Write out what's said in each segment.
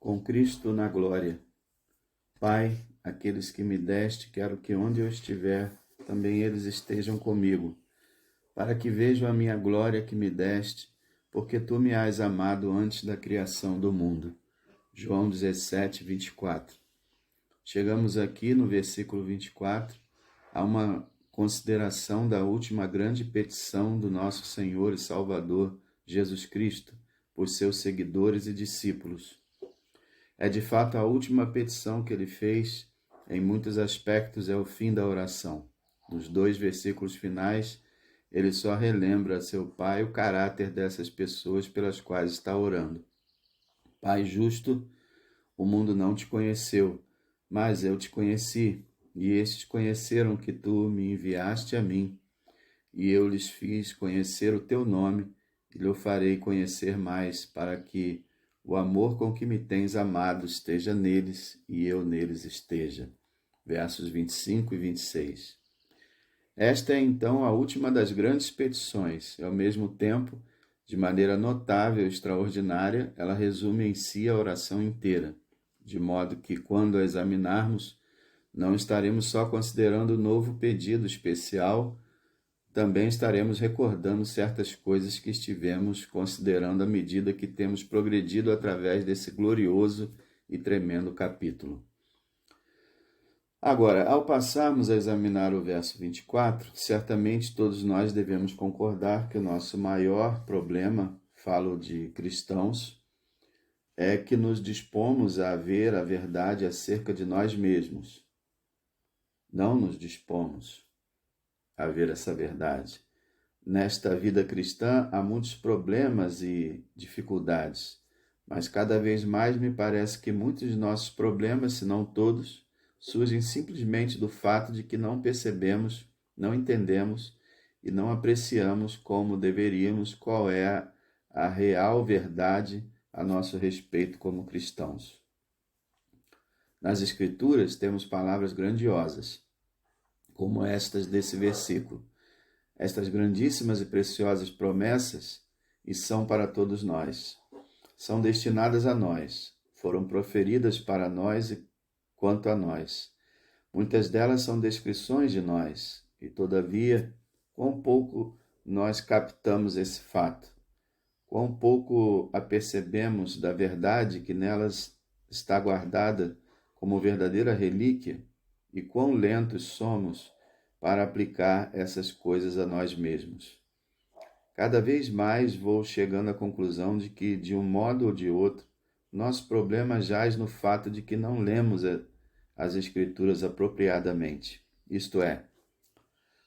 Com Cristo na glória. Pai, aqueles que me deste, quero que onde eu estiver, também eles estejam comigo, para que vejam a minha glória que me deste, porque tu me has amado antes da criação do mundo. João 17, 24. Chegamos aqui no versículo 24, a uma consideração da última grande petição do nosso Senhor e Salvador Jesus Cristo, por seus seguidores e discípulos. É de fato a última petição que ele fez, em muitos aspectos é o fim da oração. Nos 2 versículos finais, ele só relembra a seu Pai o caráter dessas pessoas pelas quais está orando. Pai justo, o mundo não te conheceu, mas eu te conheci, e estes conheceram que tu me enviaste a mim, e eu lhes fiz conhecer o teu nome, e lhe farei conhecer mais, para que o amor com que me tens amado esteja neles e eu neles esteja. Versos 25 e 26. Esta é então a última das grandes petições. E ao mesmo tempo, de maneira notável e extraordinária, ela resume em si a oração inteira, de modo que, quando a examinarmos, não estaremos só considerando o novo pedido especial, também estaremos recordando certas coisas que estivemos considerando à medida que temos progredido através desse glorioso e tremendo capítulo. Agora, ao passarmos a examinar o verso 24, certamente todos nós devemos concordar que o nosso maior problema, falo de cristãos, é que nos dispomos a ver a verdade acerca de nós mesmos. Não nos dispomos a ver essa verdade. Nesta vida cristã há muitos problemas e dificuldades, mas cada vez mais me parece que muitos de nossos problemas, se não todos, surgem simplesmente do fato de que não percebemos, não entendemos e não apreciamos como deveríamos qual é a real verdade a nosso respeito como cristãos. Nas Escrituras temos palavras grandiosas, como estas desse versículo. Estas grandíssimas e preciosas promessas, e são para todos nós, são destinadas a nós, foram proferidas para nós e quanto a nós. Muitas delas são descrições de nós, e todavia, quão pouco nós captamos esse fato, quão pouco apercebemos da verdade que nelas está guardada como verdadeira relíquia, e quão lentos somos para aplicar essas coisas a nós mesmos. Cada vez mais vou chegando à conclusão de que, de um modo ou de outro, nosso problema jaz no fato de que não lemos as Escrituras apropriadamente. Isto é,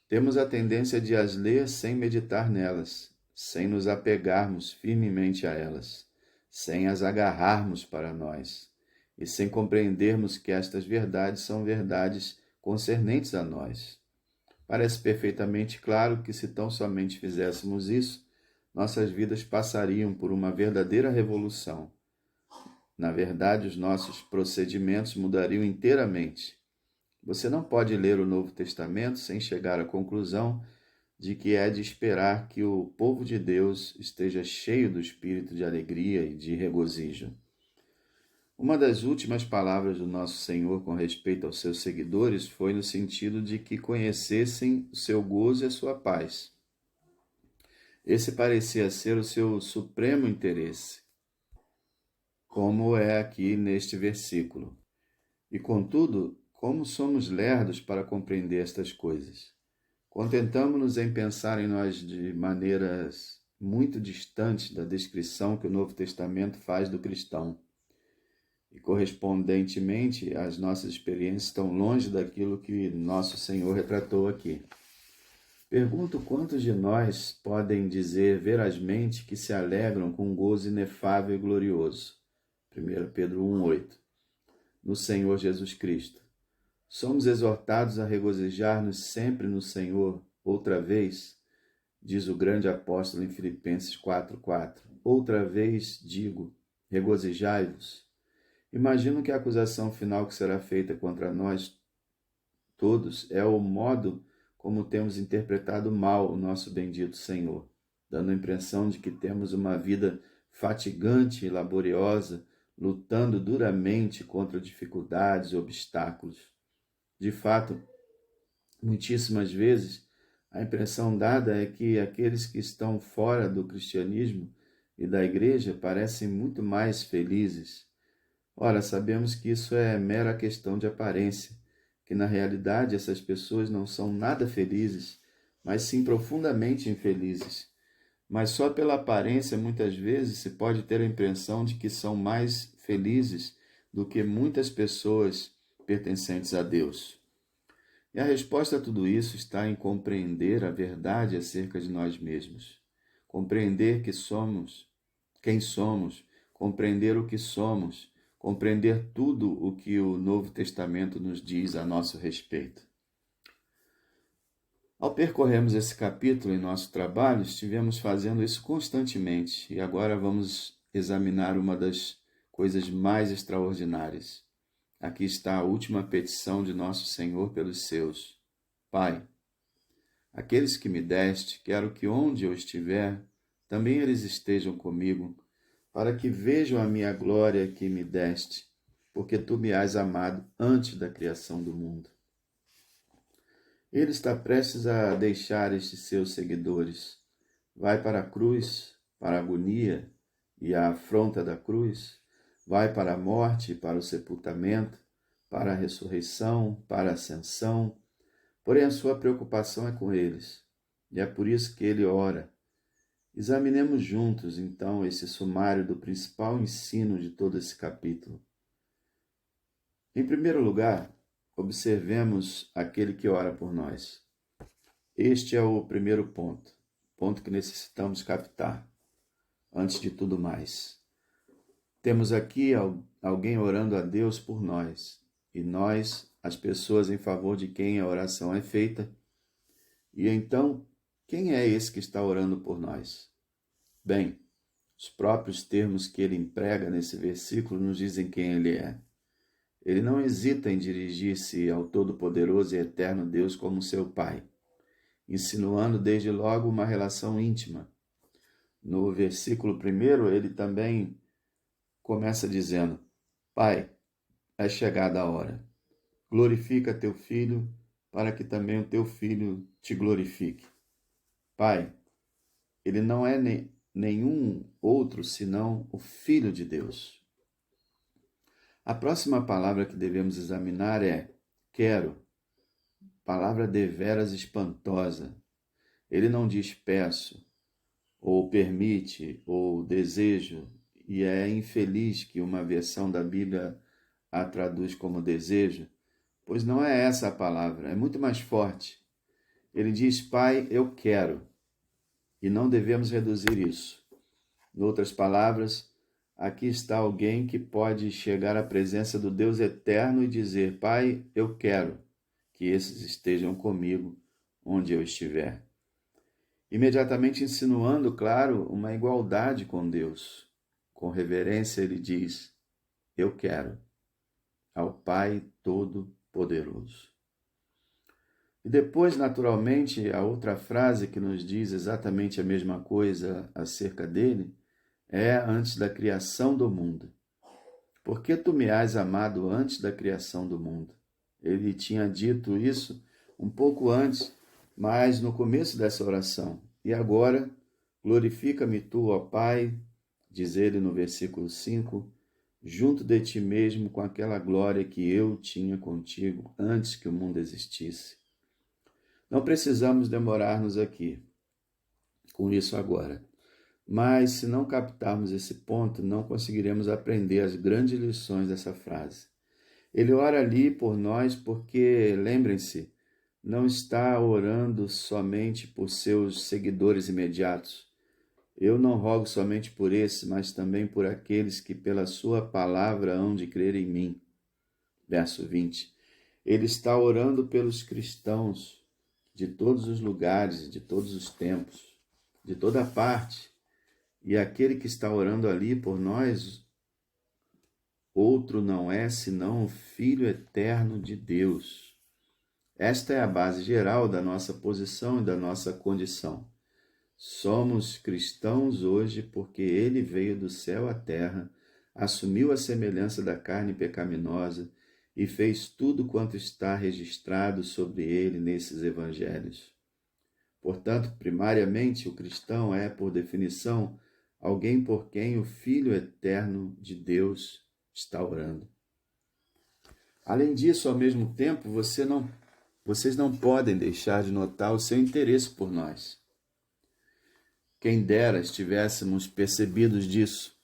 temos a tendência de as ler sem meditar nelas, sem nos apegarmos firmemente a elas, sem as agarrarmos para nós, e sem compreendermos que estas verdades são verdades concernentes a nós. Parece perfeitamente claro que, se tão somente fizéssemos isso, nossas vidas passariam por uma verdadeira revolução. Na verdade, os nossos procedimentos mudariam inteiramente. Você não pode ler o Novo Testamento sem chegar à conclusão de que é de esperar que o povo de Deus esteja cheio do espírito de alegria e de regozijo. Uma das últimas palavras do nosso Senhor com respeito aos seus seguidores foi no sentido de que conhecessem o seu gozo e a sua paz. Esse parecia ser o seu supremo interesse, como é aqui neste versículo. E, contudo, como somos lerdos para compreender estas coisas? Contentamo-nos em pensar em nós de maneiras muito distantes da descrição que o Novo Testamento faz do cristão. E, correspondentemente, as nossas experiências estão longe daquilo que nosso Senhor retratou aqui. Pergunto quantos de nós podem dizer verazmente que se alegram com um gozo inefável e glorioso. 1 Pedro 1,8. No Senhor Jesus Cristo. Somos exortados a regozijar-nos sempre no Senhor, outra vez, diz o grande apóstolo em Filipenses 4,4. Outra vez digo, regozijai-vos. Imagino que a acusação final que será feita contra nós todos é o modo como temos interpretado mal o nosso bendito Senhor, dando a impressão de que temos uma vida fatigante e laboriosa lutando duramente contra dificuldades e obstáculos. De fato, muitíssimas vezes, a impressão dada é que aqueles que estão fora do cristianismo e da igreja parecem muito mais felizes. Ora, sabemos que isso é mera questão de aparência, que na realidade essas pessoas não são nada felizes, mas sim profundamente infelizes. Mas só pela aparência, muitas vezes, se pode ter a impressão de que são mais felizes do que muitas pessoas pertencentes a Deus. E a resposta a tudo isso está em compreender a verdade acerca de nós mesmos. Compreender que somos, quem somos, compreender o que somos, compreender tudo o que o Novo Testamento nos diz a nosso respeito. Ao percorrermos esse capítulo em nosso trabalho, estivemos fazendo isso constantemente e agora vamos examinar uma das coisas mais extraordinárias. Aqui está a última petição de nosso Senhor pelos seus. Pai, aqueles que me deste, quero que onde eu estiver, também eles estejam comigo, para que vejam a minha glória que me deste, porque tu me has amado antes da criação do mundo. Ele está prestes a deixar estes seus seguidores. Vai para a cruz, para a agonia e a afronta da cruz. Vai para a morte, para o sepultamento, para a ressurreição, para a ascensão. Porém, a sua preocupação é com eles. E é por isso que ele ora. Examinemos juntos, então, esse sumário do principal ensino de todo esse capítulo. Em primeiro lugar, observemos aquele que ora por nós. Este é o primeiro ponto que necessitamos captar, antes de tudo mais. Temos aqui alguém orando a Deus por nós, e nós, as pessoas em favor de quem a oração é feita. E então, quem é esse que está orando por nós? Bem, os próprios termos que ele emprega nesse versículo nos dizem quem ele é. Ele não hesita em dirigir-se ao Todo-Poderoso e Eterno Deus como seu Pai, insinuando desde logo uma relação íntima. No versículo 1, ele também começa dizendo: Pai, é chegada a hora. Glorifica teu Filho, para que também o teu Filho te glorifique. Pai, ele não é nenhum outro senão o Filho de Deus. A próxima palavra que devemos examinar é quero, palavra deveras espantosa. Ele não diz peço, ou permite, ou desejo, e é infeliz que uma versão da Bíblia a traduz como desejo, pois não é essa a palavra, é muito mais forte. Ele diz, Pai, eu quero, e não devemos reduzir isso. Em outras palavras, aqui está alguém que pode chegar à presença do Deus eterno e dizer, Pai, eu quero que esses estejam comigo onde eu estiver. Imediatamente insinuando, claro, uma igualdade com Deus. Com reverência ele diz, eu quero, ao Pai Todo-Poderoso. E depois, naturalmente, a outra frase que nos diz exatamente a mesma coisa acerca dele é antes da criação do mundo. Porque tu me has amado antes da criação do mundo? Ele tinha dito isso um pouco antes, mas no começo dessa oração. E agora, glorifica-me tu, ó Pai, diz ele no versículo 5, junto de ti mesmo com aquela glória que eu tinha contigo antes que o mundo existisse. Não precisamos demorar-nos aqui com isso agora. Mas, se não captarmos esse ponto, não conseguiremos aprender as grandes lições dessa frase. Ele ora ali por nós porque, lembrem-se, não está orando somente por seus seguidores imediatos. Eu não rogo somente por esses, mas também por aqueles que pela sua palavra hão de crer em mim. Verso 20. Ele está orando pelos cristãos de todos os lugares, de todos os tempos, de toda parte. E aquele que está orando ali por nós, outro não é senão o Filho eterno de Deus. Esta é a base geral da nossa posição e da nossa condição. Somos cristãos hoje porque ele veio do céu à terra, assumiu a semelhança da carne pecaminosa e fez tudo quanto está registrado sobre ele nesses evangelhos. Portanto, primariamente, o cristão é, por definição, alguém por quem o Filho eterno de Deus está orando. Além disso, ao mesmo tempo, vocês não podem deixar de notar o seu interesse por nós. Quem dera estivéssemos percebidos disso,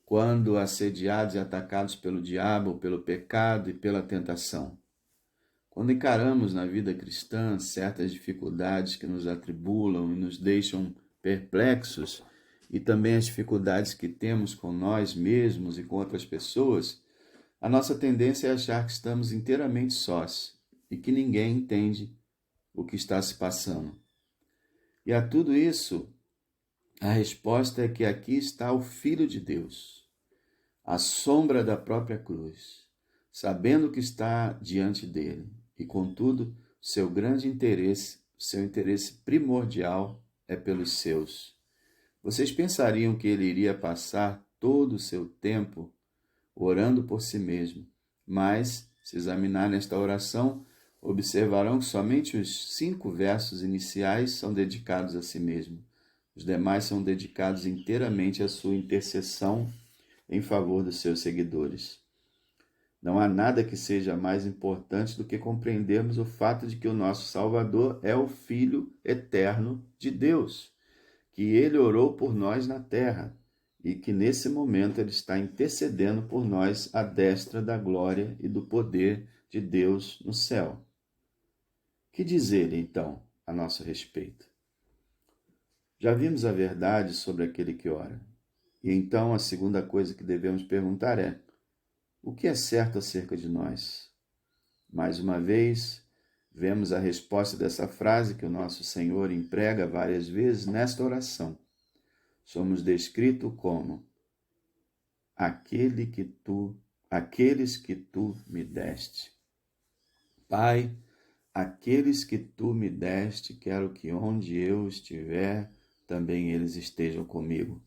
quando assediados e atacados pelo diabo, pelo pecado e pela tentação. Quando encaramos na vida cristã certas dificuldades que nos atribulam e nos deixam perplexos, e também as dificuldades que temos com nós mesmos e com outras pessoas, a nossa tendência é achar que estamos inteiramente sós e que ninguém entende o que está se passando. E a tudo isso, a resposta é que aqui está o Filho de Deus, à sombra da própria cruz, sabendo que está diante dele, e contudo, seu interesse primordial é pelos seus. Vocês pensariam que ele iria passar todo o seu tempo orando por si mesmo, mas, se examinarem esta oração, observarão que somente os 5 versos iniciais são dedicados a si mesmo. Os demais são dedicados inteiramente à sua intercessão em favor dos seus seguidores. Não há nada que seja mais importante do que compreendermos o fato de que o nosso Salvador é o Filho eterno de Deus, que ele orou por nós na terra e que nesse momento ele está intercedendo por nós à destra da glória e do poder de Deus no céu. Que diz ele, então, a nosso respeito? Já vimos a verdade sobre aquele que ora. E então a segunda coisa que devemos perguntar é: o que é certo acerca de nós? Mais uma vez, vemos a resposta dessa frase que o nosso Senhor emprega várias vezes nesta oração. Somos descritos como aqueles que tu me deste. Pai, aqueles que tu me deste, quero que onde eu estiver, também eles estejam comigo.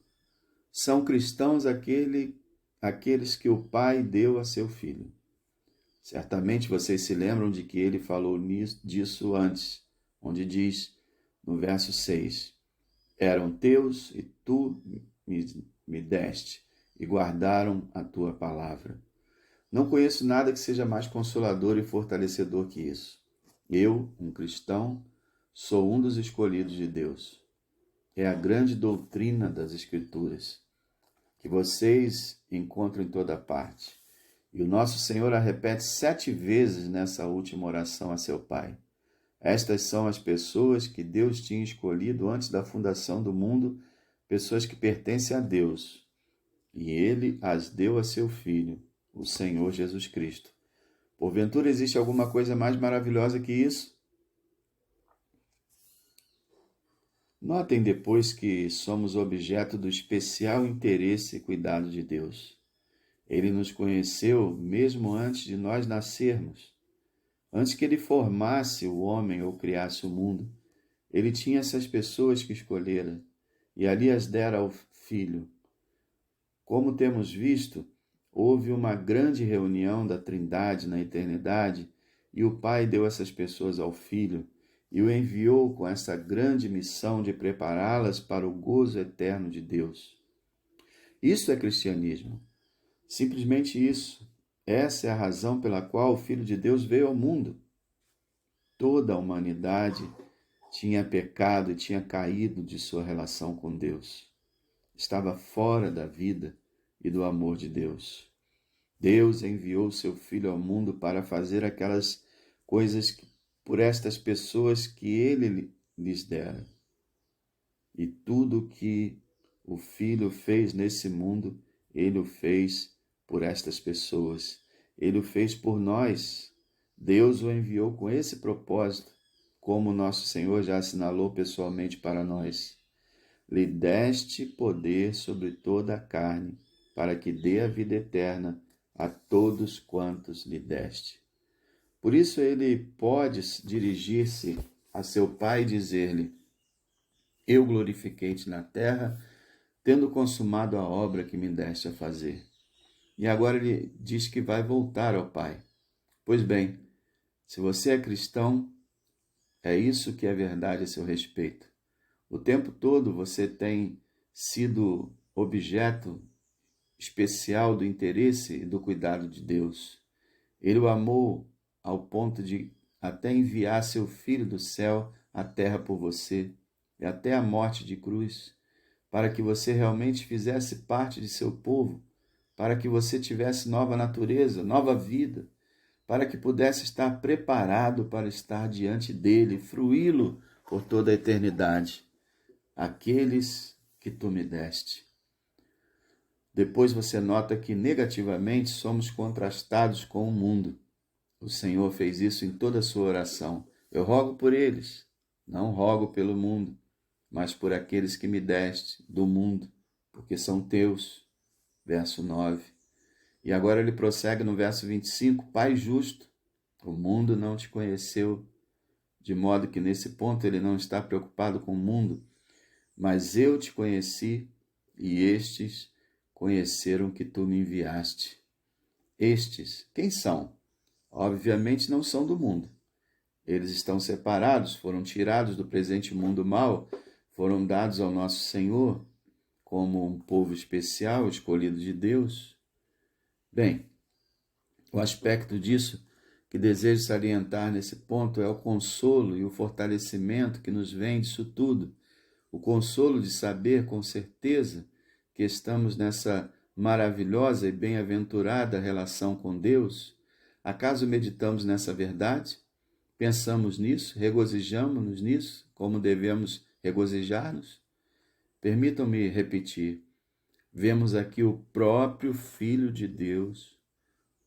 São cristãos aqueles que o Pai deu a seu Filho. Certamente vocês se lembram de que ele falou disso antes, onde diz, no verso 6, eram teus e tu me deste, e guardaram a tua palavra. Não conheço nada que seja mais consolador e fortalecedor que isso. Eu, um cristão, sou um dos escolhidos de Deus. É a grande doutrina das Escrituras, que vocês encontram em toda parte. E o nosso Senhor a repete 7 vezes nessa última oração a seu Pai. Estas são as pessoas que Deus tinha escolhido antes da fundação do mundo, pessoas que pertencem a Deus. E ele as deu a seu Filho, o Senhor Jesus Cristo. Porventura existe alguma coisa mais maravilhosa que isso? Notem depois que somos objeto do especial interesse e cuidado de Deus. Ele nos conheceu mesmo antes de nós nascermos. Antes que ele formasse o homem ou criasse o mundo, ele tinha essas pessoas que escolhera e ali as dera ao Filho. Como temos visto, houve uma grande reunião da Trindade na eternidade e o Pai deu essas pessoas ao Filho e o enviou com essa grande missão de prepará-las para o gozo eterno de Deus. Isso é cristianismo. Simplesmente isso. Essa é a razão pela qual o Filho de Deus veio ao mundo. Toda a humanidade tinha pecado e tinha caído de sua relação com Deus. Estava fora da vida e do amor de Deus. Deus enviou seu Filho ao mundo para fazer aquelas coisas por estas pessoas que ele lhes dera. E tudo que o Filho fez nesse mundo, ele o fez por estas pessoas. Ele o fez por nós. Deus o enviou com esse propósito, como nosso Senhor já assinalou pessoalmente para nós. Lhe deste poder sobre toda a carne, para que dê a vida eterna a todos quantos lhe deste. Por isso ele pode dirigir-se a seu Pai e dizer-lhe: eu glorifiquei-te na terra, tendo consumado a obra que me deste a fazer. e agora ele diz que vai voltar ao Pai. Pois bem, se você é cristão, é isso que é verdade a seu respeito. O tempo todo você tem sido objeto especial do interesse e do cuidado de Deus. Ele o amou ao ponto de até enviar seu Filho do céu à terra por você, e até a morte de cruz, para que você realmente fizesse parte de seu povo, para que você tivesse nova natureza, nova vida, para que pudesse estar preparado para estar diante dele, fruí-lo por toda a eternidade. Aqueles que tu me deste. Depois você nota que negativamente somos contrastados com o mundo. O Senhor fez isso em toda a sua oração. Eu rogo por eles, não rogo pelo mundo, mas por aqueles que me deste do mundo, porque são teus. Verso 9. E agora ele prossegue no verso 25. Pai justo, o mundo não te conheceu, de modo que nesse ponto ele não está preocupado com o mundo, mas eu te conheci e estes conheceram que tu me enviaste. Estes, quem são? Obviamente não são do mundo. Eles estão separados, foram tirados do presente mundo mau, foram dados ao nosso Senhor como um povo especial, escolhido de Deus. Bem, o aspecto disso que desejo salientar nesse ponto é o consolo e o fortalecimento que nos vem disso tudo. O consolo de saber com certeza que estamos nessa maravilhosa e bem-aventurada relação com Deus. Acaso meditamos nessa verdade? Pensamos nisso? Regozijamos-nos nisso? Como devemos regozijar-nos? Permitam-me repetir. Vemos aqui o próprio Filho de Deus,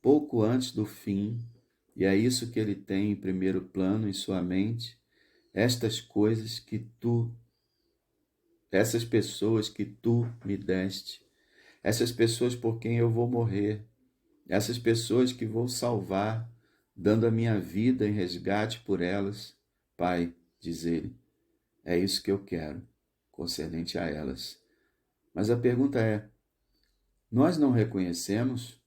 pouco antes do fim, e é isso que ele tem em primeiro plano em sua mente, essas pessoas que tu me deste, essas pessoas por quem eu vou morrer, essas pessoas que vou salvar, dando a minha vida em resgate por elas. Pai, diz ele, é isso que eu quero, concernente a elas. Mas a pergunta é, nós não reconhecemos?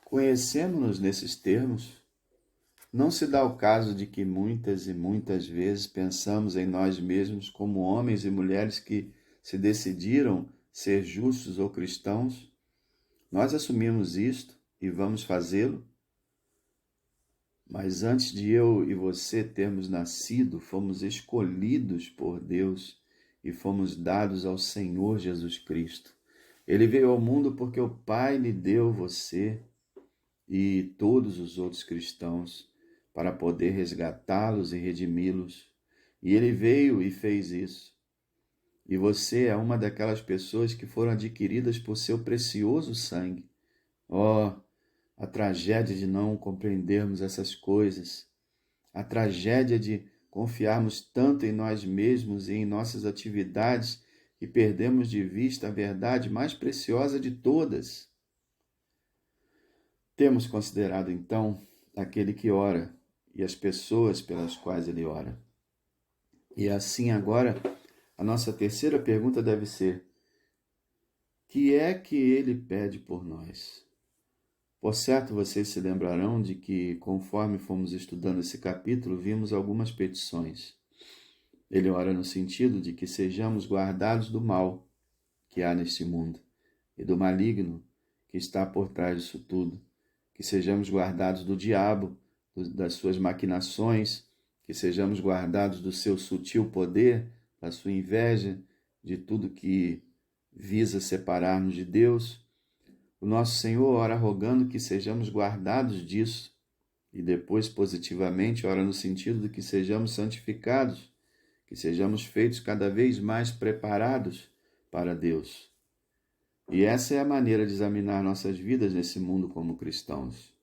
Conhecemos-nos nesses termos? Não se dá o caso de que muitas e muitas vezes pensamos em nós mesmos como homens e mulheres que se decidiram ser justos ou cristãos? Nós assumimos isto e vamos fazê-lo? Mas antes de eu e você termos nascido, fomos escolhidos por Deus e fomos dados ao Senhor Jesus Cristo. Ele veio ao mundo porque o Pai lhe deu você e todos os outros cristãos para poder resgatá-los e redimi-los. E ele veio e fez isso. E você é uma daquelas pessoas que foram adquiridas por seu precioso sangue. Oh, a tragédia de não compreendermos essas coisas, a tragédia de confiarmos tanto em nós mesmos e em nossas atividades que perdemos de vista a verdade mais preciosa de todas. Temos considerado, então, aquele que ora e as pessoas pelas quais ele ora. E assim agora, a nossa terceira pergunta deve ser: que é que ele pede por nós? Por certo, vocês se lembrarão de que, conforme fomos estudando esse capítulo, vimos algumas petições. Ele ora no sentido de que sejamos guardados do mal que há neste mundo e do maligno que está por trás disso tudo. Que sejamos guardados do diabo, das suas maquinações, que sejamos guardados do seu sutil poder, da sua inveja, de tudo que visa separar-nos de Deus. O nosso Senhor ora rogando que sejamos guardados disso e depois positivamente ora no sentido de que sejamos santificados, que sejamos feitos cada vez mais preparados para Deus. E essa é a maneira de examinar nossas vidas nesse mundo como cristãos.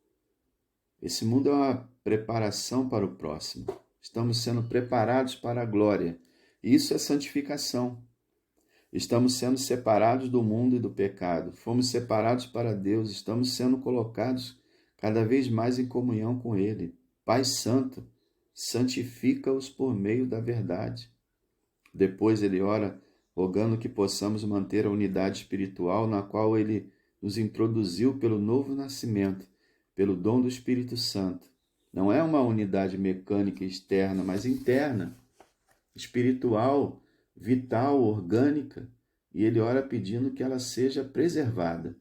Esse mundo é uma preparação para o próximo. Estamos sendo preparados para a glória. E isso é santificação. Estamos sendo separados do mundo e do pecado. Fomos separados para Deus. Estamos sendo colocados cada vez mais em comunhão com Ele. Pai Santo, santifica-os por meio da verdade. Depois ele ora rogando que possamos manter a unidade espiritual na qual ele nos introduziu pelo novo nascimento, pelo dom do Espírito Santo. Não é uma unidade mecânica externa, mas interna, espiritual, vital, orgânica, e ele ora pedindo que ela seja preservada.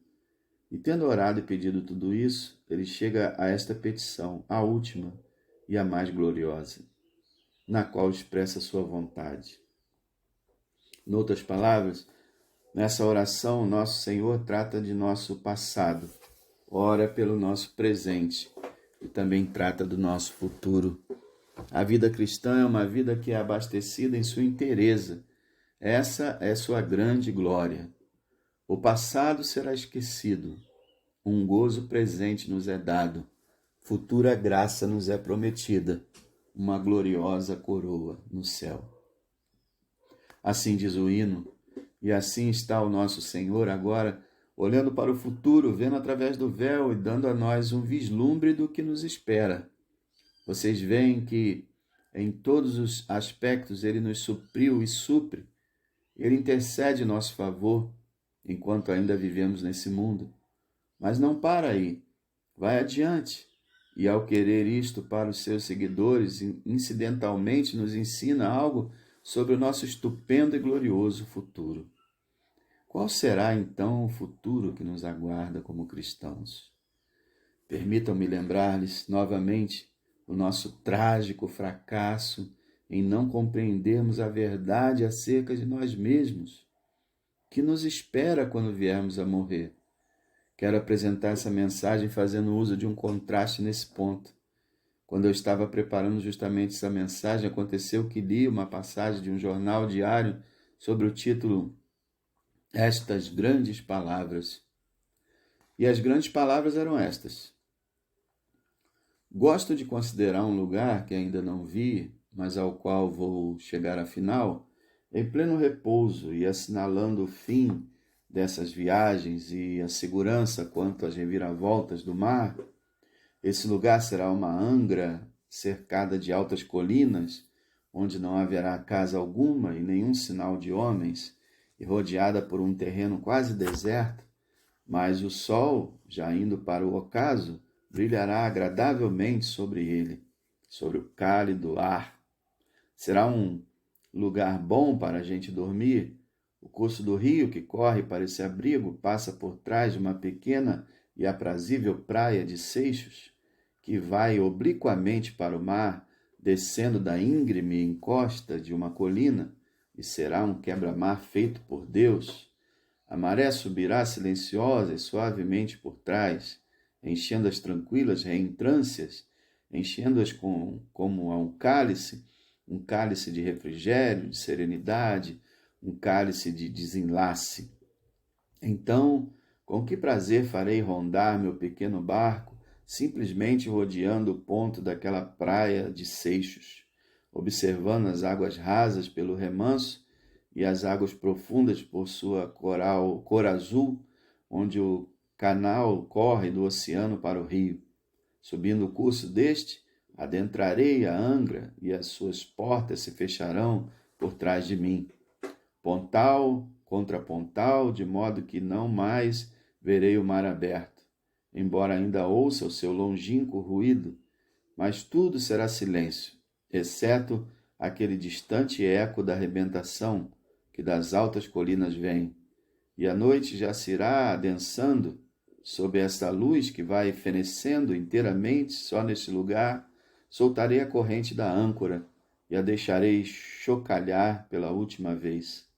E tendo orado e pedido tudo isso, ele chega a esta petição, a última e a mais gloriosa, na qual expressa sua vontade. Em outras palavras, nessa oração, nosso Senhor trata de nosso passado, ora pelo nosso presente e também trata do nosso futuro. A vida cristã é uma vida que é abastecida em sua inteireza. Essa é sua grande glória. O passado será esquecido. Um gozo presente nos é dado. Futura graça nos é prometida. Uma gloriosa coroa no céu. Assim diz o hino, e assim está o nosso Senhor agora, olhando para o futuro, vendo através do véu e dando a nós um vislumbre do que nos espera. Vocês veem que em todos os aspectos ele nos supriu e supre. Ele intercede em nosso favor enquanto ainda vivemos nesse mundo. Mas não para aí, vai adiante. E ao querer isto para os seus seguidores, incidentalmente nos ensina algo sobre o nosso estupendo e glorioso futuro. Qual será então o futuro que nos aguarda como cristãos? Permitam-me lembrar-lhes novamente o nosso trágico fracasso em não compreendermos a verdade acerca de nós mesmos, que nos espera quando viermos a morrer. Quero apresentar essa mensagem fazendo uso de um contraste nesse ponto. Quando eu estava preparando justamente essa mensagem, aconteceu que li uma passagem de um jornal diário sobre o título Estas Grandes Palavras. E as grandes palavras eram estas: gosto de considerar um lugar que ainda não vi, mas ao qual vou chegar afinal, em pleno repouso e assinalando o fim dessas viagens e a segurança quanto às reviravoltas do mar. Esse lugar será uma angra cercada de altas colinas, onde não haverá casa alguma e nenhum sinal de homens, e rodeada por um terreno quase deserto, mas o sol, já indo para o ocaso, brilhará agradavelmente sobre ele, sobre o cálido ar. Será um lugar bom para a gente dormir. O curso do rio que corre para esse abrigo passa por trás de uma pequena e aprazível praia de seixos, que vai obliquamente para o mar, descendo da íngreme encosta de uma colina, e será um quebra-mar feito por Deus. A maré subirá silenciosa e suavemente por trás, enchendo as tranquilas reentrâncias, enchendo-as como a um cálice de refrigério, de serenidade, um cálice de desenlace. Então, com que prazer farei rondar meu pequeno barco, simplesmente rodeando o ponto daquela praia de seixos, observando as águas rasas pelo remanso e as águas profundas por sua cor azul, onde o canal corre do oceano para o rio. Subindo o curso deste, adentrarei a Angra e as suas portas se fecharão por trás de mim, pontal contra pontal, de modo que não mais verei o mar aberto, embora ainda ouça o seu longínquo ruído, mas tudo será silêncio, exceto aquele distante eco da arrebentação que das altas colinas vem, e a noite já se irá adensando sob esta luz que vai fenecendo inteiramente só neste lugar. Soltarei a corrente da âncora e a deixarei chocalhar pela última vez.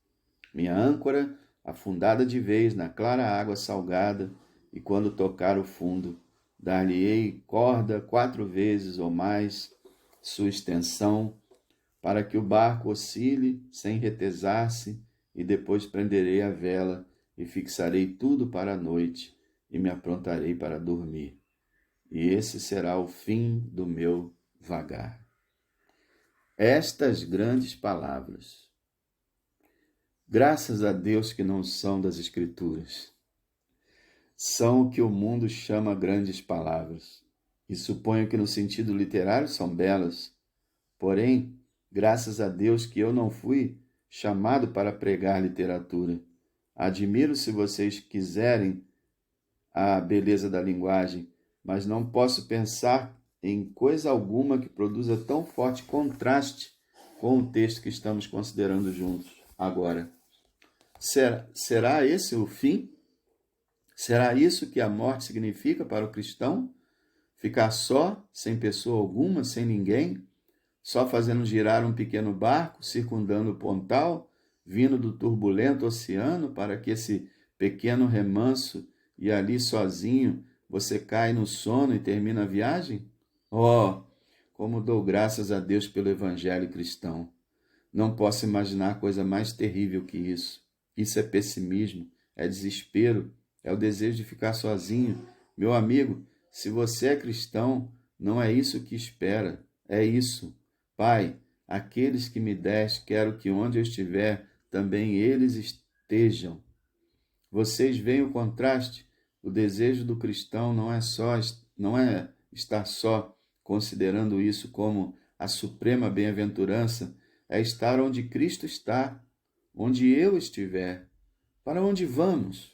Minha âncora, afundada de vez na clara água salgada, e quando tocar o fundo, dar-lhe-ei corda 4 vezes ou mais sua extensão, para que o barco oscile sem retesar-se, e depois prenderei a vela e fixarei tudo para a noite, e me aprontarei para dormir. E esse será o fim do meu vagar. Estas grandes palavras, graças a Deus que não são das Escrituras, são o que o mundo chama grandes palavras, e suponho que no sentido literário são belas, porém, graças a Deus que eu não fui chamado para pregar literatura. Admiro, se vocês quiserem, a beleza da linguagem, mas não posso pensar em coisa alguma que produza tão forte contraste com o texto que estamos considerando juntos agora. Será esse o fim? Será isso que a morte significa para o cristão? Ficar só, sem pessoa alguma, sem ninguém, só fazendo girar um pequeno barco, circundando o pontal, vindo do turbulento oceano, para que esse pequeno remanso e ali sozinho você cai no sono e termina a viagem? Oh, como dou graças a Deus pelo Evangelho cristão! Não posso imaginar coisa mais terrível que isso. Isso é pessimismo, é desespero, é o desejo de ficar sozinho. Meu amigo, se você é cristão, não é isso que espera, é isso. Pai, aqueles que me deste, quero que onde eu estiver, também eles estejam. Vocês veem o contraste? O desejo do cristão não é estar só considerando isso como a suprema bem-aventurança, é estar onde Cristo está, onde eu estiver. Para onde vamos?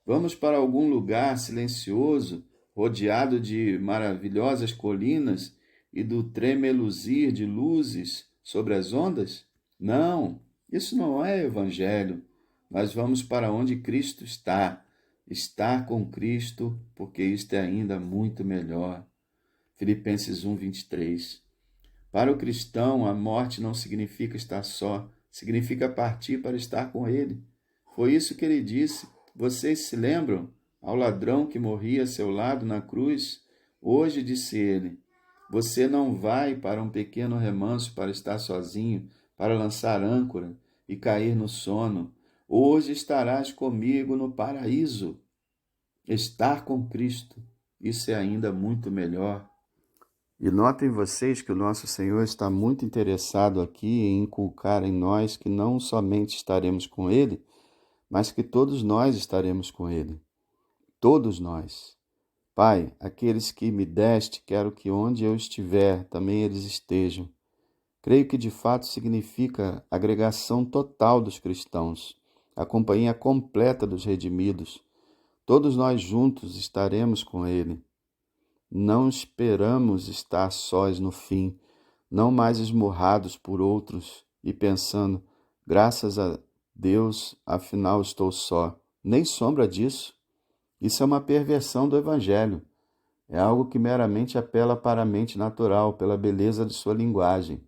Vamos para algum lugar silencioso, rodeado de maravilhosas colinas e do tremeluzir de luzes sobre as ondas? Não, isso não é evangelho. Nós vamos para onde Cristo está, estar com Cristo, porque isto é ainda muito melhor. Filipenses 1:23. Para o cristão, a morte não significa estar só, significa partir para estar com Ele. Foi isso que ele disse. Vocês se lembram? Ao ladrão que morria a seu lado na cruz, hoje disse ele: você não vai para um pequeno remanso para estar sozinho, para lançar âncora e cair no sono. Hoje estarás comigo no paraíso. Estar com Cristo, isso é ainda muito melhor. E notem vocês que o nosso Senhor está muito interessado aqui em inculcar em nós que não somente estaremos com Ele, mas que todos nós estaremos com Ele. Todos nós. Pai, aqueles que me deste, quero que onde eu estiver, também eles estejam. Creio que de fato significa agregação total dos cristãos, a companhia completa dos redimidos. Todos nós juntos estaremos com Ele. Não esperamos estar sós no fim, não mais esmurrados por outros e pensando, graças a Deus, afinal estou só. Nem sombra disso. Isso é uma perversão do Evangelho. É algo que meramente apela para a mente natural, pela beleza de sua linguagem.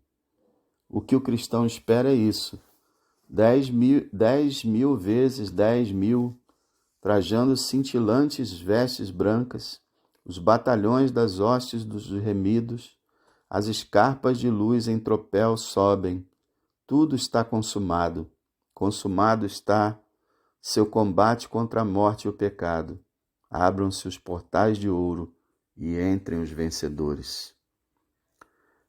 O que o cristão espera é isso. 10.000 vezes 10.000, trajando cintilantes vestes brancas, os batalhões das hostes dos remidos, as escarpas de luz em tropel sobem. Tudo está consumado. Consumado está seu combate contra a morte e o pecado. Abram-se os portais de ouro e entrem os vencedores.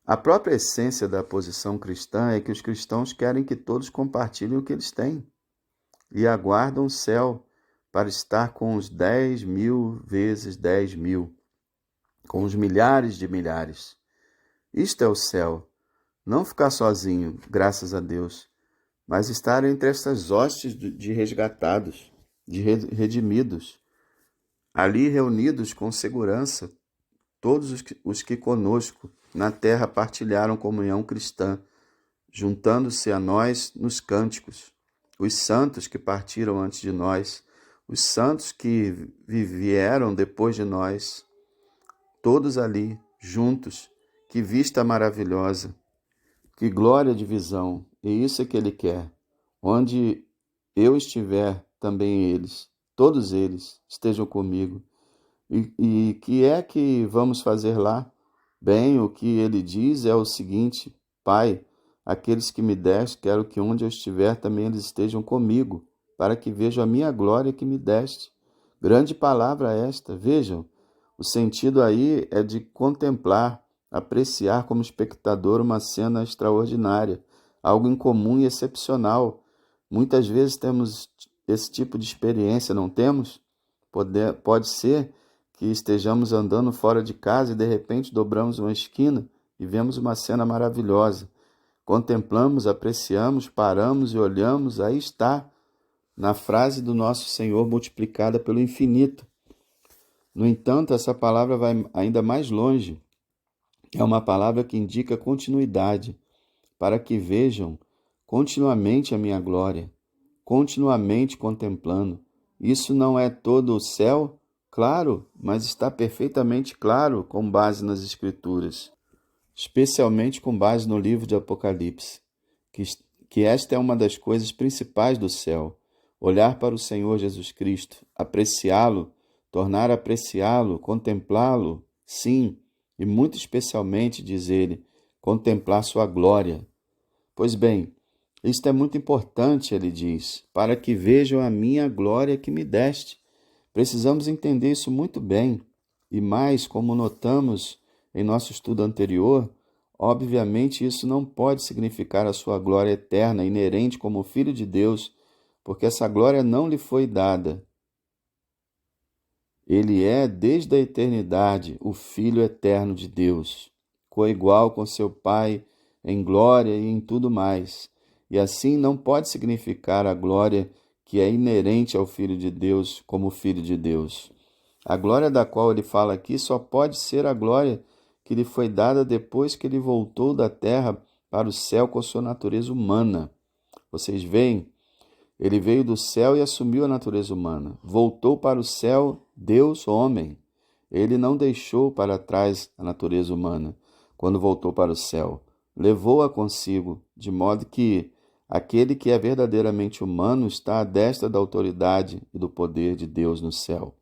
A própria essência da posição cristã é que os cristãos querem que todos compartilhem o que eles têm e aguardam o céu para estar com os 10.000 vezes 10.000, com os milhares de milhares. Isto é o céu. Não ficar sozinho, graças a Deus, mas estar entre estas hostes de resgatados, de redimidos, ali reunidos com segurança, todos os que conosco na terra partilharam comunhão cristã, juntando-se a nós nos cânticos, os santos que partiram antes de nós, os santos que vieram depois de nós, todos ali, juntos. Que vista maravilhosa, que glória de visão, e isso é que Ele quer. Onde eu estiver, também eles, todos eles, estejam comigo. E que é que vamos fazer lá? Bem, o que Ele diz é o seguinte: Pai, aqueles que me deste, quero que onde eu estiver, também eles estejam comigo, para que vejam a minha glória que me deste. Grande palavra esta, vejam, o sentido aí é de contemplar, apreciar como espectador uma cena extraordinária, algo incomum e excepcional. Muitas vezes temos esse tipo de experiência, não temos? Pode ser que estejamos andando fora de casa e de repente dobramos uma esquina e vemos uma cena maravilhosa. Contemplamos, apreciamos, paramos e olhamos, aí está, na frase do nosso Senhor multiplicada pelo infinito. No entanto, essa palavra vai ainda mais longe. É uma palavra que indica continuidade, para que vejam continuamente a minha glória, continuamente contemplando. Isso não é todo o céu? Claro, mas está perfeitamente claro com base nas Escrituras, especialmente com base no livro de Apocalipse, que esta é uma das coisas principais do céu: olhar para o Senhor Jesus Cristo, apreciá-lo, tornar a apreciá-lo, contemplá-lo, sim, e muito especialmente, diz ele, contemplar sua glória. Pois bem, isto é muito importante, ele diz, para que vejam a minha glória que me deste. Precisamos entender isso muito bem. E mais, como notamos em nosso estudo anterior, obviamente isso não pode significar a sua glória eterna, inerente como Filho de Deus, porque essa glória não lhe foi dada. Ele é, desde a eternidade, o Filho eterno de Deus, coigual com seu Pai em glória e em tudo mais. E assim não pode significar a glória que é inerente ao Filho de Deus como Filho de Deus. A glória da qual ele fala aqui só pode ser a glória que lhe foi dada depois que ele voltou da terra para o céu com sua natureza humana. Vocês veem? Ele veio do céu e assumiu a natureza humana. Voltou para o céu, Deus, homem. Ele não deixou para trás a natureza humana quando voltou para o céu. Levou-a consigo, de modo que aquele que é verdadeiramente humano está à destra da autoridade e do poder de Deus no céu.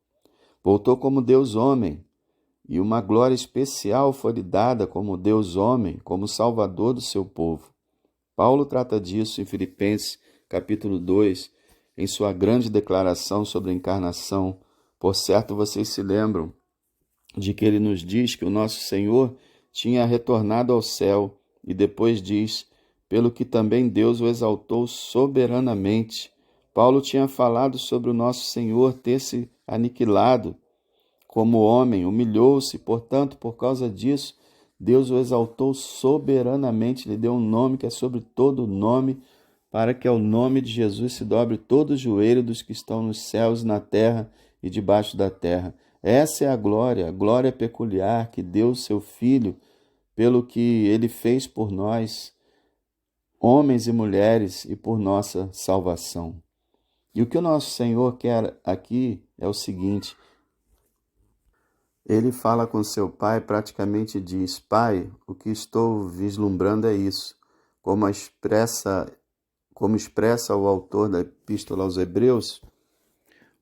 Voltou como Deus homem, e uma glória especial foi-lhe dada como Deus homem, como Salvador do seu povo. Paulo trata disso em Filipenses capítulo 2, em sua grande declaração sobre a encarnação. Por certo, vocês se lembram de que ele nos diz que o nosso Senhor tinha retornado ao céu, e depois diz, pelo que também Deus o exaltou soberanamente. Paulo tinha falado sobre o nosso Senhor ter se aniquilado como homem, humilhou-se, portanto, por causa disso, Deus o exaltou soberanamente, lhe deu um nome que é sobre todo nome, para que ao nome de Jesus se dobre todo o joelho dos que estão nos céus, na terra e debaixo da terra. Essa é a glória peculiar que Deus, seu Filho, pelo que ele fez por nós, homens e mulheres, e por nossa salvação. E o que o nosso Senhor quer aqui é o seguinte: ele fala com seu pai, praticamente diz: Pai, o que estou vislumbrando é isso. Como expressa o autor da Epístola aos Hebreus,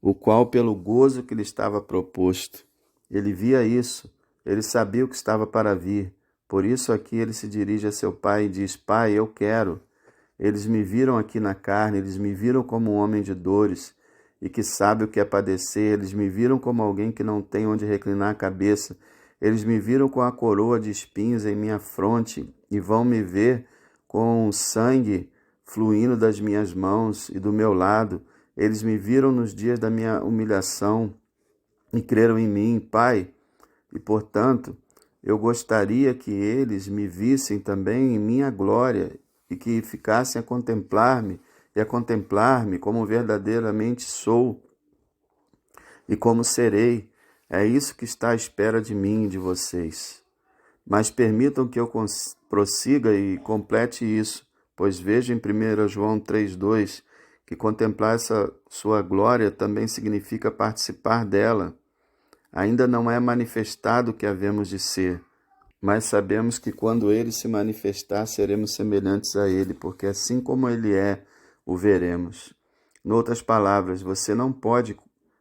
o qual, pelo gozo que lhe estava proposto, ele via isso, ele sabia o que estava para vir. Por isso aqui ele se dirige a seu pai e diz: Pai, eu quero. Eles me viram aqui na carne, eles me viram como um homem de dores e que sabe o que é padecer, eles me viram como alguém que não tem onde reclinar a cabeça, eles me viram com a coroa de espinhos em minha fronte e vão me ver com sangue fluindo das minhas mãos e do meu lado. Eles me viram nos dias da minha humilhação e creram em mim, Pai, e portanto eu gostaria que eles me vissem também em minha glória e que ficassem a contemplar-me e a contemplar-me como verdadeiramente sou e como serei. É isso que está à espera de mim e de vocês. Mas permitam que eu prossiga e complete isso, pois vejo em 1 João 3,2 que contemplar essa sua glória também significa participar dela. Ainda não é manifestado o que havemos de ser, mas sabemos que quando ele se manifestar, seremos semelhantes a ele, porque assim como ele é, o veremos. Em outras palavras, você não pode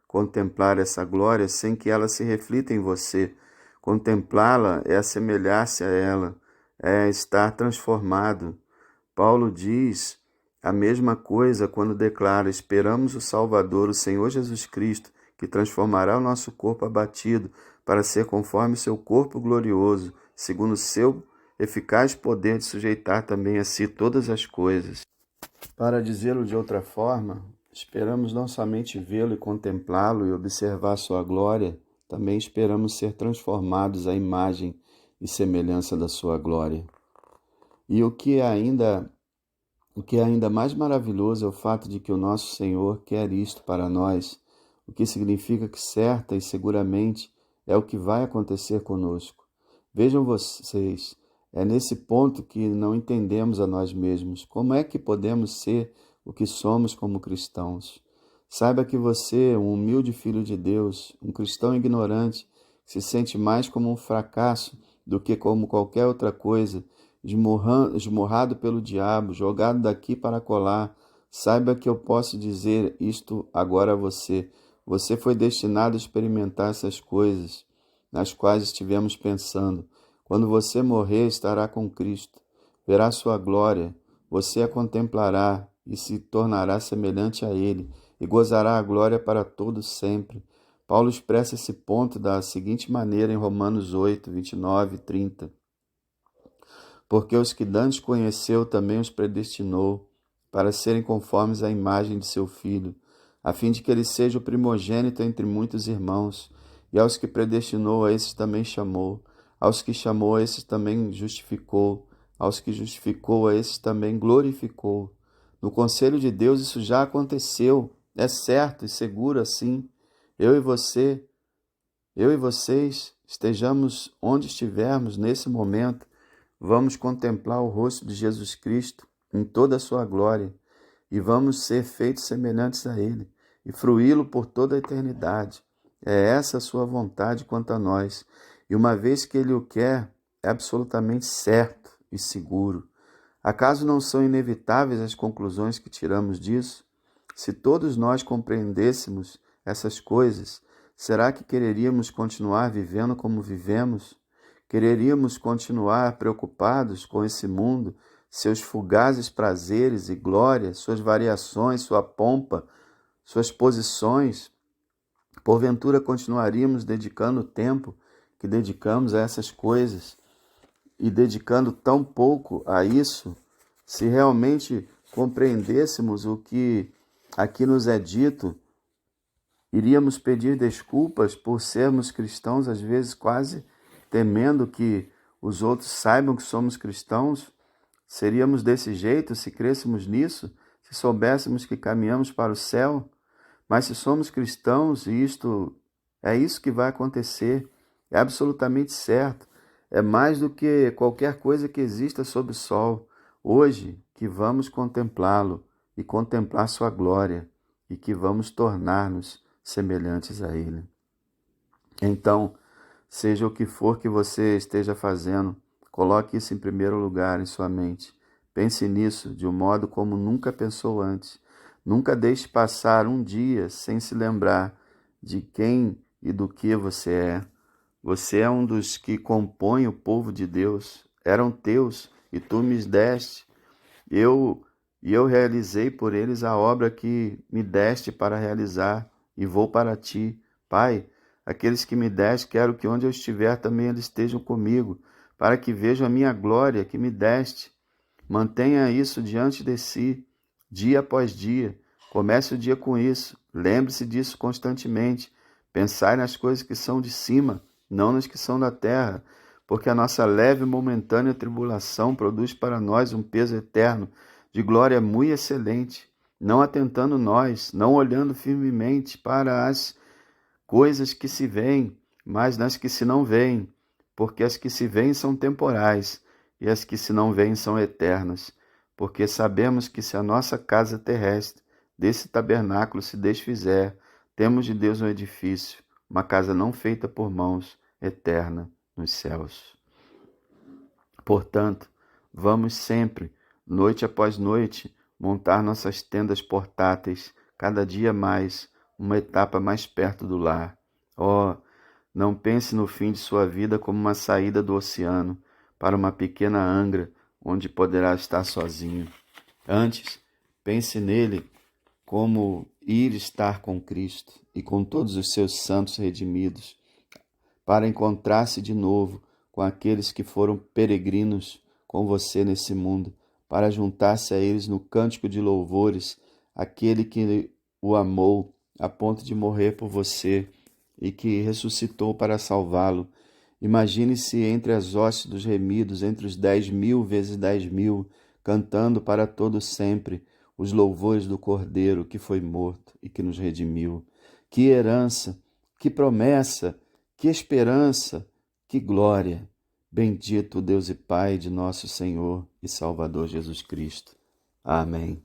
contemplar essa glória sem que ela se reflita em você. Contemplá-la é assemelhar-se a ela, é estar transformado. Paulo diz a mesma coisa quando declara: esperamos o Salvador, o Senhor Jesus Cristo, que transformará o nosso corpo abatido para ser conforme o seu corpo glorioso, segundo o seu eficaz poder de sujeitar também a si todas as coisas. Para dizê-lo de outra forma, esperamos não somente vê-lo e contemplá-lo e observar sua glória, também esperamos ser transformados à imagem e semelhança da sua glória. E o que é ainda mais maravilhoso é o fato de que o nosso Senhor quer isto para nós. o que significa que certa e seguramente é o que vai acontecer conosco. Vejam vocês, é nesse ponto que não entendemos a nós mesmos. Como é que podemos ser o que somos como cristãos? Saiba que você, um humilde filho de Deus, um cristão ignorante, se sente mais como um fracasso do que como qualquer outra coisa, esmurrado pelo diabo, jogado daqui para colar. Saiba que eu posso dizer isto agora a você. Você foi destinado a experimentar essas coisas nas quais estivemos pensando. Quando você morrer, estará com Cristo. Verá sua glória, você a contemplará e se tornará semelhante a Ele, e gozará a glória para todo sempre. Paulo expressa esse ponto da seguinte maneira em Romanos 8, 29 e 30. Porque os que dantes conheceu também os predestinou para serem conformes à imagem de seu Filho, a fim de que ele seja o primogênito entre muitos irmãos. E aos que predestinou, a esses também chamou. Aos que chamou, a esses também justificou. Aos que justificou, a esses também glorificou. No conselho de Deus isso já aconteceu. É certo e seguro assim. Eu e vocês, estejamos onde estivermos nesse momento, vamos contemplar o rosto de Jesus Cristo em toda a sua glória e vamos ser feitos semelhantes a Ele e fruí-lo por toda a eternidade. É essa a sua vontade quanto a nós. E uma vez que Ele o quer, é absolutamente certo e seguro. Acaso não são inevitáveis as conclusões que tiramos disso? Se todos nós compreendêssemos essas coisas, será que quereríamos continuar vivendo como vivemos? Quereríamos continuar preocupados com esse mundo, seus fugazes prazeres e glórias, suas variações, sua pompa, suas posições? Porventura continuaríamos dedicando o tempo que dedicamos a essas coisas e dedicando tão pouco a isso? Se realmente compreendêssemos o que aqui nos é dito, iríamos pedir desculpas por sermos cristãos, às vezes quase temendo que os outros saibam que somos cristãos? Seríamos desse jeito se crêssemos nisso, se soubéssemos que caminhamos para o céu? Mas se somos cristãos, e isto é isso que vai acontecer, é absolutamente certo. É mais do que qualquer coisa que exista sob o sol. Hoje que vamos contemplá-lo e contemplar sua glória, e que vamos tornar-nos semelhantes a Ele. Então, seja o que for que você esteja fazendo, coloque isso em primeiro lugar em sua mente. Pense nisso de um modo como nunca pensou antes. Nunca deixe passar um dia sem se lembrar de quem e do que você é. Você é um dos que compõem o povo de Deus. Eram teus e tu me deste. Eu realizei por eles a obra que me deste para realizar e vou para ti. Pai, aqueles que me deste, quero que onde eu estiver também eles estejam comigo, para que vejam a minha glória que me deste. Mantenha isso diante de si, dia após dia. Comece o dia com isso. Lembre-se disso constantemente. Pensai nas coisas que são de cima, não nas que são da terra, porque a nossa leve e momentânea tribulação produz para nós um peso eterno de glória muito excelente, não atentando nós, não olhando firmemente para as coisas que se veem, mas nas que se não veem, porque as que se veem são temporais e as que se não veem são eternas, porque sabemos que se a nossa casa terrestre desse tabernáculo se desfizer, temos de Deus um edifício, uma casa não feita por mãos, eterna nos céus. Portanto, vamos sempre, noite após noite, montar nossas tendas portáteis, cada dia mais, uma etapa mais perto do lar. Oh, não pense no fim de sua vida como uma saída do oceano para uma pequena angra onde poderá estar sozinho. Antes, pense nele como ir estar com Cristo e com todos os seus santos redimidos, para encontrar-se de novo com aqueles que foram peregrinos com você nesse mundo, para juntar-se a eles no cântico de louvores, aquele que o amou a ponto de morrer por você e que ressuscitou para salvá-lo. Imagine-se entre as hostes dos remidos, entre os 10.000 vezes 10.000, cantando para todo sempre os louvores do Cordeiro que foi morto e que nos redimiu. Que herança, que promessa, que esperança, que glória! Bendito Deus e Pai de nosso Senhor e Salvador Jesus Cristo. Amém.